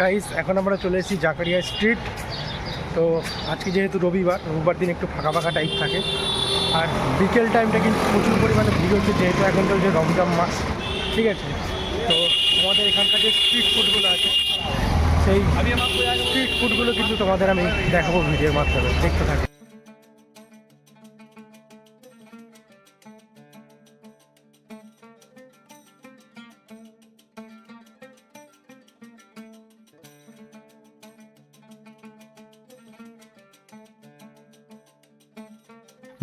Guys এখন আমরা চলে এসেছি জাকারিয়া স্ট্রিট। তো আজকে যেহেতু রবিবার দিন একটু ফাঁকা ফাঁকা টাইপ থাকে, আর বিকেল টাইমটা কিন্তু প্রচুর পরিমাণে ভিড় হচ্ছে, যেহেতু এখন চলছে রমজান মাস। ঠিক আছে, তো তোমাদের এখানকার যে স্ট্রিট ফুডগুলো আছে সেই স্ট্রিট ফুডগুলো কিন্তু তোমাদের আমি দেখাবো ভিডিওর মাধ্যমে, দেখতে থাকি।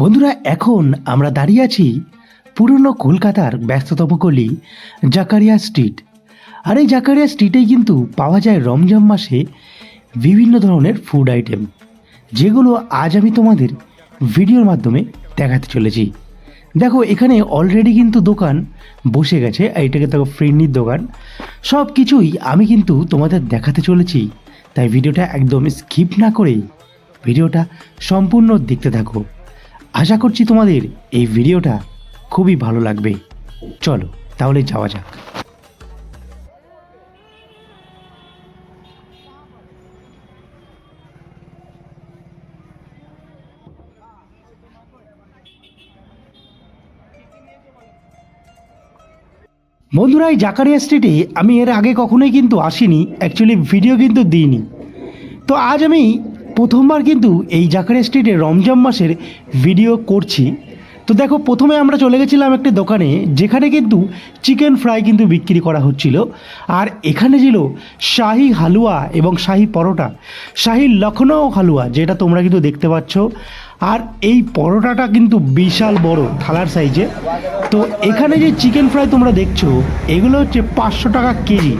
বন্ধুরা, এখন আমরা দাঁড়িয়ে আছি পুরনো কলকাতার ব্যস্ততম গলি জাকারিয়া স্ট্রিট। আর এই জাকারিয়া স্ট্রিটেই কিন্তু পাওয়া যায় রমজান মাসে বিভিন্ন ধরনের ফুড আইটেম, যেগুলো আজ আমি তোমাদের ভিডিওর মাধ্যমে দেখাতে চলেছি। দেখো, এখানে অলরেডি কিন্তু দোকান বসে গেছে, এইটাকে দেখো ফ্রেন্ডলির দোকান। সব কিছুই আমি কিন্তু তোমাদের দেখাতে চলেছি, তাই ভিডিওটা একদম স্কিপ না করেই ভিডিওটা সম্পূর্ণ দেখতে থাকো। আশা করছি তোমাদের এই ভিডিওটা খুবই ভালো লাগবে। চলো তাহলে যাওয়া যাক। বন্ধুরা, এই জাকারিয়া স্ট্রিটে আমি এর আগে কখনোই কিন্তু আসিনি, অ্যাকচুয়ালি ভিডিও কিন্তু দিইনি। তো আজ আমি প্রথমবার কিন্তু এই জাকারিয়া স্ট্রিটে রমজান মাসের ভিডিও করছি। তো দেখো, প্রথমে আমরা চলে গেছিলাম একটি দোকানে, যেখানে কিন্তু চিকেন ফ্রাই কিন্তু বিক্রি করা হচ্ছিল। আর এখানে ছিল শাহি হালুয়া এবং শাহি পরোটা, শাহি লখনৌ হালুয়া, যেটা তোমরা কিন্তু দেখতে পাচ্ছ। আর এই পরোটাটা কিন্তু বিশাল বড় থালার সাইজে। তো এখানে যে চিকেন ফ্রাই তোমরা দেখছো, এগুলো হচ্ছে 500 টাকা কেজি।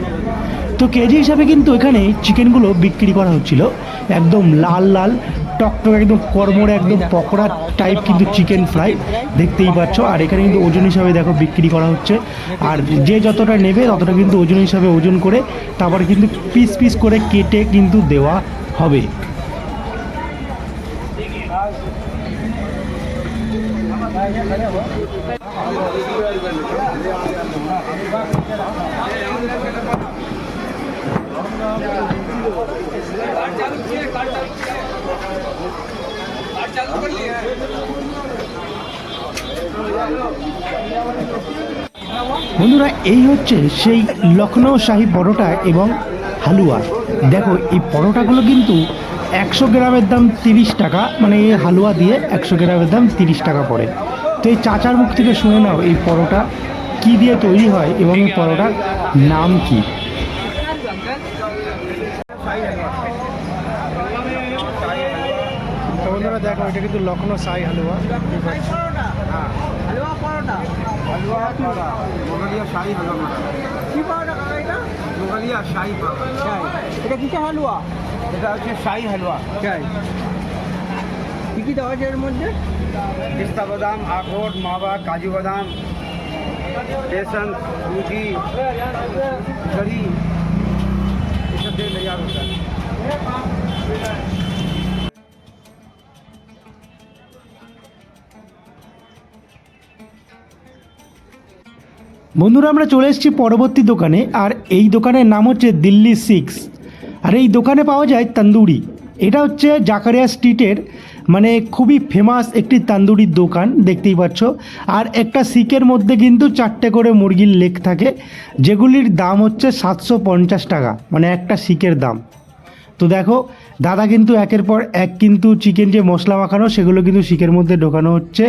তো কেজি হিসাবে কিন্তু এখানে চিকেনগুলো বিক্রি করা হচ্ছিল, একদম লাল লাল টকটক একদম কড়মড়ে একদম পকোড়া টাইপ কিন্তু চিকেন ফ্রাই দেখতেই পাচ্ছ। আর এখানে কিন্তু ওজন হিসাবে দেখো বিক্রি করা হচ্ছে, আর যে যতটা নেবে ততটা কিন্তু ওজন হিসাবে ওজন করে তারপর কিন্তু পিস পিস করে কেটে কিন্তু দেওয়া হবে। বন্ধুরা, এই হচ্ছে সেই লখনৌ শাহি পরোটা এবং হালুয়া। দেখো, এই পরোটাগুলো কিন্তু 100 গ্রামের দাম 30 টাকা, মানে এই হালুয়া দিয়ে 100 গ্রামের দাম 30 টাকা পড়ে। তো এই চাচার মুখ থেকে শুনে নাও এই পরোটা কী দিয়ে তৈরি হয় এবং এই পরোটার নাম কি। তো বন্ধুরা দেখো, এটা কিন্তু লখনৌ শাহি হালুয়া। হালুয়া পরোটা, হালুয়া পরোটা, মোগলিয়া শাহী হালুয়া। কি পরোটা কাকা এটা? মোগলিয়া শাহী পরোটা। এটা কিসের হালুয়া? এটা হচ্ছে শাহী হালুয়া। কী কী দেওয়া আছে এর মধ্যে? পিস্তা বাদাম, আখরোট, মাবা, কাজু বাদাম, বেসন, सूजी, दही, ये सब दे तैयार होता है। বন্ধুরা, আমরা চলে এসেছি পরবর্তী দোকানে, আর এই দোকানের নাম হচ্ছে দিল্লি 6। আর এই দোকানে পাওয়া যায় তন্দুরি। এটা হচ্ছে জাকারিয়া স্ট্রিটের মানে খুবই ফেমাস একটি তন্দুরির দোকান, দেখতেই পাচ্ছ। আর একটা শিকের মধ্যে কিন্তু 4টে করে মুরগির লেগ থাকে, যেগুলির দাম হচ্ছে 750 টাকা, মানে একটা শিকের দাম। তো দেখো, দাদা কিন্তু একের পর এক কিন্তু চিকেন যে মশলা মাখানো সেগুলো কিন্তু শিকের মধ্যে ঢোকানো হচ্ছে।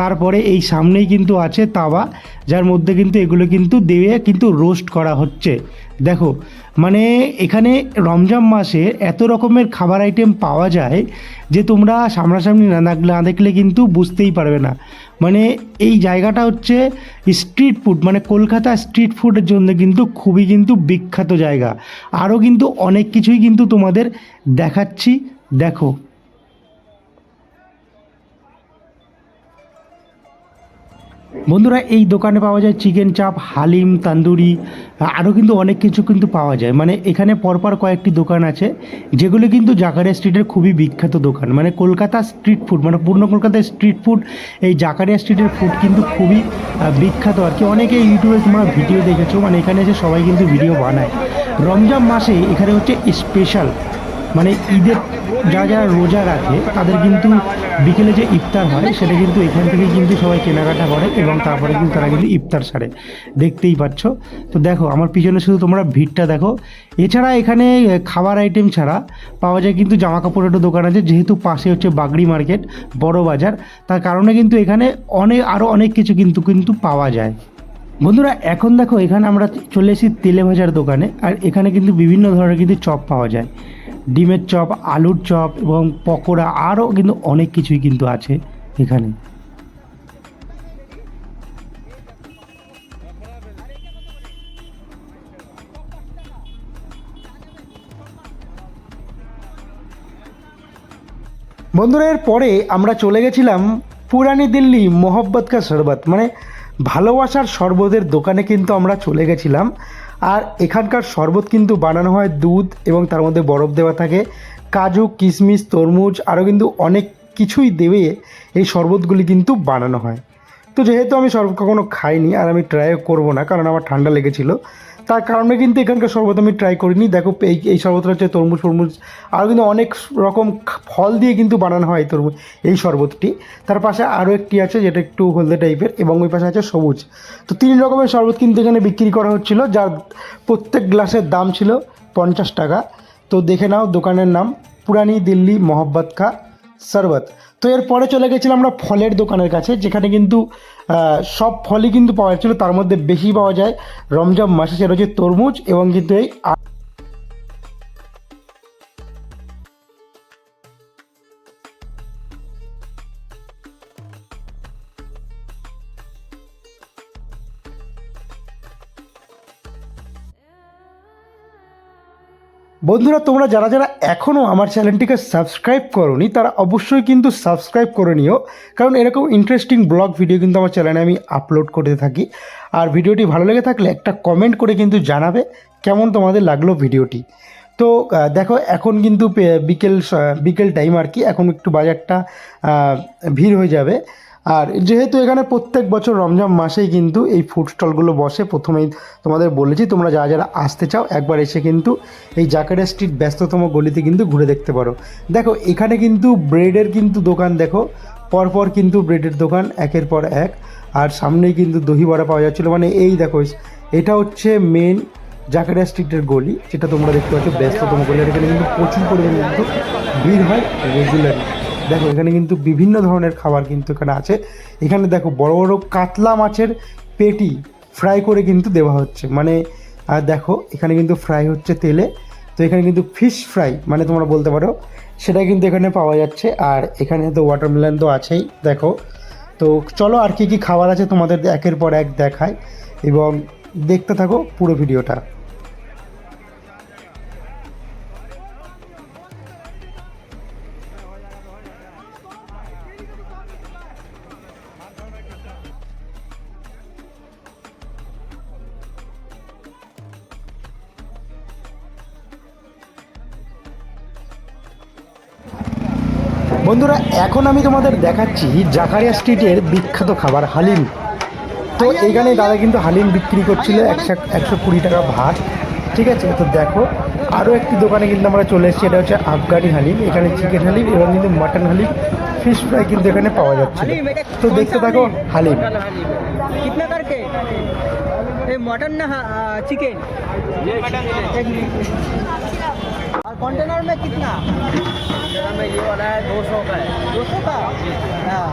তারপরে এই সামনেই কিন্তু আছে তাওয়া, যার মধ্যে কিন্তু এগুলো কিন্তু দিয়ে কিন্তু রোস্ট করা হচ্ছে। দেখো, মানে এখানে রমজান মাসে এত রকমের খাবার আইটেম পাওয়া যায় যে তোমরা সামনাসামনি না দেখলে কিন্তু বুঝতেই পারবে না। মানে এই জায়গাটা হচ্ছে স্ট্রিট ফুড, মানে কলকাতা স্ট্রিট ফুডের জন্য কিন্তু খুবই কিন্তু বিখ্যাত জায়গা। আরও কিন্তু অনেক কিছুই কিন্তু তোমাদের দেখাচ্ছি, দেখো। বন্ধুরা এই দোকানে পাওয়া যায় চিকেন চাপ, হালিম, তান্দুরি, আরও কিন্তু অনেক কিছু কিন্তু পাওয়া যায়। মানে এখানে পরপর কয়েকটি দোকান আছে যেগুলো কিন্তু জাকারিয়া স্ট্রিটের খুবই বিখ্যাত দোকান। মানে কলকাতা স্ট্রিট ফুড, মানে পূর্ণ কলকাতার স্ট্রিট ফুড, এই জাকারিয়া স্ট্রিটের ফুড কিন্তু খুবই বিখ্যাত আর কি। অনেকে ইউটিউবে তোমরা ভিডিও দেখেছো, মানে এখানে এসে সবাই কিন্তু ভিডিও বানায়। রমজান মাসে এখানে হচ্ছে স্পেশাল, মানে ঈদের যারা রোজা রাখে তাদের কিন্তু বিকেলে যে ইফতার হয় সেটা কিন্তু এখান থেকে কিন্তু সবাই কেনাকাটা করে এবং তারপরে কিন্তু তারা কিন্তু ইফতার সারে, দেখতেই পাচ্ছ। তো দেখো আমার পিছনে শুধু তোমরা ভিড়টা দেখো। এছাড়া এখানে খাবার আইটেম ছাড়া পাওয়া যায় কিন্তু জামা কাপড়েরও দোকান আছে, যেহেতু পাশে হচ্ছে বাগড়ি মার্কেট, বড় বাজার, তার কারণে কিন্তু এখানে আরও অনেক কিছু কিন্তু পাওয়া যায়। বন্ধুরা এখন দেখো এখানে আমরা চলে এসেছি তেলে ভাজার দোকানে, আর এখানে কিন্তু বিভিন্ন ধরনের কিন্তু চপ পাওয়া যায়, ডিমের চপ, আলুর চপ এবং পকোড়া, আরও কিন্তু অনেক কিছুই কিন্তু আছে এখানে। বন্ধুরা এর পরে আমরা চলে গেছিলাম পুরানি দিল্লি মোহব্বত কা শরবত, মানে ভালোবাসার শরবতের দোকানে কিন্তু আমরা চলে গেছিলাম। আর এখানকার শরবত কিন্তু বানানো হয় দুধ এবং তার মধ্যে বরফ দেওয়া থাকে, কাজু, কিশমিশ, তরমুজ, আরও কিন্তু অনেক কিছুই দেবে এই শরবতগুলি কিন্তু বানানো হয়। তো যেহেতু আমি শরবত কখনো খাইনি আর আমি ট্রাইও করবো না, কারণ আমার ঠান্ডা লেগেছিল, তার কারণে কিন্তু এখানকার শরবত আমি ট্রাই করিনি। দেখো এই শরবতটা হচ্ছে তরমুজ আরও কিন্তু অনেক রকম ফল দিয়ে কিন্তু বানানো হয় এই শরবতটি। তার পাশে আরও একটি আছে যেটা একটু হলদে টাইপের, এবং ওই পাশে আছে সবুজ। তো 3 রকমের শরবত কিন্তু এখানে বিক্রি করা হচ্ছিল, যার প্রত্যেক গ্লাসের দাম ছিল 50 টাকা। তো দেখে নাও দোকানের নাম পুরানি দিল্লি মোহব্বত কা শরবত। তো এরপরে চলে গেছিলাম আমরা ফলের দোকানের কাছে, যেখানে কিন্তু সব ফলই কিন্তু পাওয়া যাচ্ছিলো। তার মধ্যে বেশি পাওয়া যায় রমজান মাসে, সেটা হচ্ছে তরমুজ এবং কিন্তু এই বন্ধুরা তোমরা যারা যারা এখনও আমার চ্যানেলটিকে সাবস্ক্রাইব করোনি তারা অবশ্যই কিন্তু সাবস্ক্রাইব করে নিও, কারণ এরকম ইন্টারেস্টিং ব্লগ ভিডিও কিন্তু আমার চ্যানেলে আমি আপলোড করতে থাকি। আর ভিডিওটি ভালো লেগে থাকলে একটা কমেন্ট করে কিন্তু জানাবে কেমন তোমাদের লাগলো ভিডিওটি। তো দেখো এখন কিন্তু বিকেল টাইম আর কি, এখন একটু বাজারটা ভিড় হয়ে যাবে। আর যেহেতু এখানে প্রত্যেক বছর রমজান মাসেই কিন্তু এই ফুড স্টলগুলো বসে, প্রথমেই তোমাদের বলেছি তোমরা যারা যারা আসতে চাও একবার এসে কিন্তু এই জাকারিয়া স্ট্রিট ব্যস্ততম গলিতে কিন্তু ঘুরে দেখতে পারো। দেখো এখানে কিন্তু ব্রেডের কিন্তু দোকান, দেখো পরপর কিন্তু ব্রেডের দোকান একের পর এক, আর সামনেই কিন্তু দহি বড়া পাওয়া যাচ্ছিলো। মানে এই দেখো এটা হচ্ছে মেন জাকারিয়া স্ট্রিটের গলি, যেটা তোমরা দেখতে পাচ্ছ ব্যস্ততম গলি। আর এখানে কিন্তু প্রচুর পরিমাণে কিন্তু ভিড় হয় রেগুলারলি। দেখো এখানে কিন্তু বিভিন্ন ধরনের খাবার কিন্তু এখানে আছে। এখানে দেখো বড় বড় কাতলা মাছের পেটি ফ্রাই করে কিন্তু দেওয়া হচ্ছে, মানে দেখো এখানে কিন্তু ফ্রাই হচ্ছে তেলে। তো এখানে কিন্তু ফিশ ফ্রাই মানে তোমরা বলতে পারো, সেটা কিন্তু এখানে পাওয়া যাচ্ছে। আর এখানে তো ওয়াটারমেলন তো আছেই দেখো। তো চলো আর কি কি খাবার আছে তোমাদের একের পর এক দেখায় এবং দেখতে থাকো পুরো ভিডিওটা। বন্ধুরা এখন আমি তোমাদের দেখাচ্ছি জাকারিয়া স্ট্রিটের বিখ্যাত খাবার হালিম। তো এইখানে দাদা কিন্তু হালিম বিক্রি করছিল 120 টাকা ভাত, ঠিক আছে। তো দেখো আরও একটি দোকানে কিন্তু আমরা চলে এসেছি, এটা হচ্ছে আফগানি হালিম। এখানে চিকেন হালিম এবং কিন্তু মাটন হালিম, ফিশ ফ্রাই কিন্তু এখানে পাওয়া যাচ্ছে। তো দেখতে থাকো হালিম। कितना करके ये मटन ना चिकन और कंटेनर में कितना? कंटेनर में ये वाला है 200 का है। 200 का? हाँ।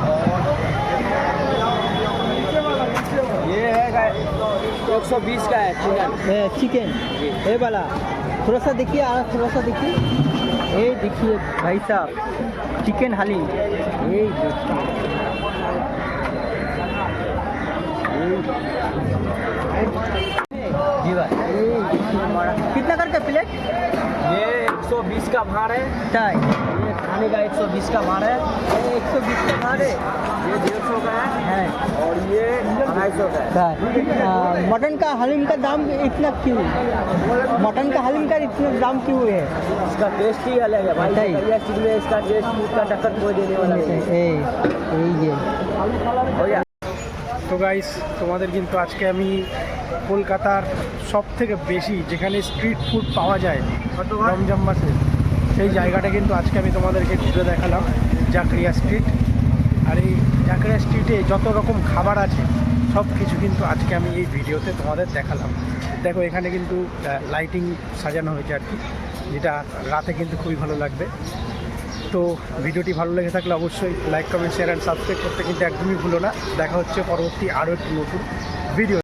ये है 120 का है चिकन। चिकन ये वाला थोड़ा सा देखिए, और थोड़ा सा देखिए। ये देखिए भाई साहब चिकन हालीम, ये जी भाई। कितना करके प्लेट? ये 120 का भार है। चाय ये खाने का 120 का भार है। 120 का भार है। ये 150 का है है और ये 250 का है। मटन का हलीम का दाम इतना क्यों? मटन का हलीम का इतना दाम क्यों है? इसका टेस्ट ही अलग है भाई। सही। जकरिया स्टील में इसका टेस्ट का टक्कर कोई देने वाला नहीं है। এই যে हो गया। তো গাইস তোমাদের কিন্তু আজকে আমি কলকাতার সব থেকে বেশি যেখানে স্ট্রিট ফুড পাওয়া যায় রমজান মাসে সেই জায়গাটা কিন্তু আজকে আমি তোমাদেরকে ঘুরে দেখালাম, জাকরিয়া স্ট্রিট। আর এই জাকরিয়া স্ট্রিটে যত রকম খাবার আছে সব কিছু কিন্তু আজকে আমি এই ভিডিওতে তোমাদের দেখালাম। দেখো এখানে কিন্তু লাইটিং সাজানো হয়েছে আর কি, যেটা রাতে কিন্তু খুবই ভালো লাগবে। তো ভিডিওটি ভালো লেগে থাকলে অবশ্যই like comment share and subscribe করতে কিন্তু একদমই ভুলো না। দেখা হচ্ছে পরবর্তী আরও একটি নতুন ভিডিও।